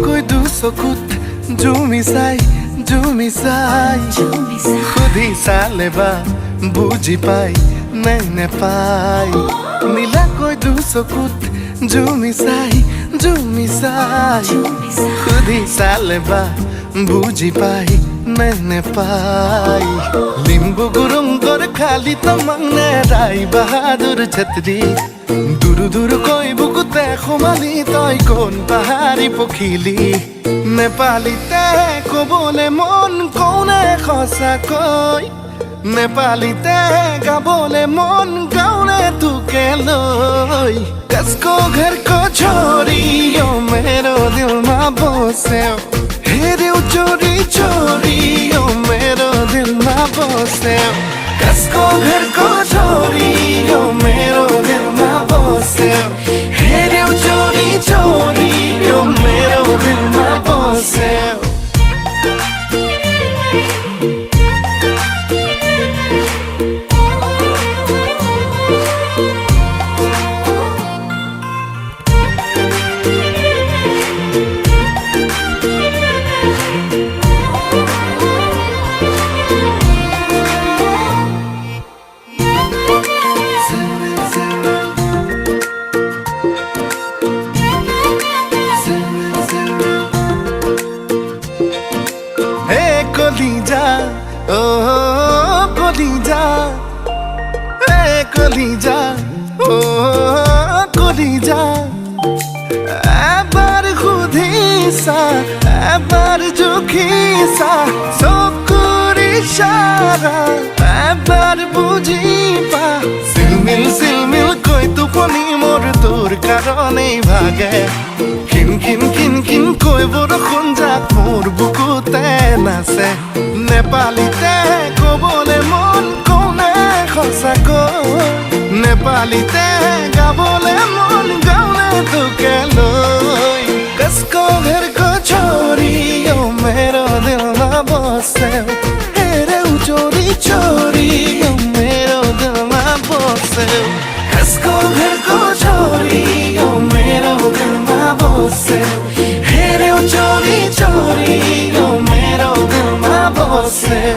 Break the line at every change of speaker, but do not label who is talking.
कोई दुसकुत जुमिसाई खुदी सालेबा बुझी पाई नैने पाई नीला कोई दुसकुत जुमिसाई खुदी सालेबा बुझी पाई नैने पाई लिम्बु गुरुङ गोर खाली त मंगने राई बहादुर छत्री दुरु दुरु कोई बुकुते खुमाली तोय कोन पहाड़ी पोखिली नेपाली ते को बोले मन कौने खसा कोई नेपाली ते का बोले मन गाउने तू के लोई कसको घर को छोरी यो मेरो दिलमा बस्यो हेर्यौ चोरी चोरी यो मेरो दिलमा बस्यो कसको घर को छोरी यो मेरो दिलमा बस्यो हेर्यौ चोरी चोरी यो मेरो दिलमा बस्यो कलिजा ओ कलिजा ए कलिजा ओ कलिजा এবার খুদিসা এবার জুখিসা সকরি সারা এবার বুঝিবা সিলমিল কই তুপনি মোর তোর কারণেই ভাগে খিন খিন খিন খিন কই বরষুণ যাক মোর বুকুতে নাচে নেপালীতে কবলে মন কোনে সঁচাকৈ नेपालीते गाबोले मन गाउने तुके लोई कसको घर को छोरी यो मेरो दिलमा बस्यो हेर्यौ चोरी चोरी यो मेरो दिलमा बस्यो कसको घर को छोरी यो मेरो दिलमा बस्यो हेर्यौ चोरी चोरी यो मेरो दिलमा बस्यो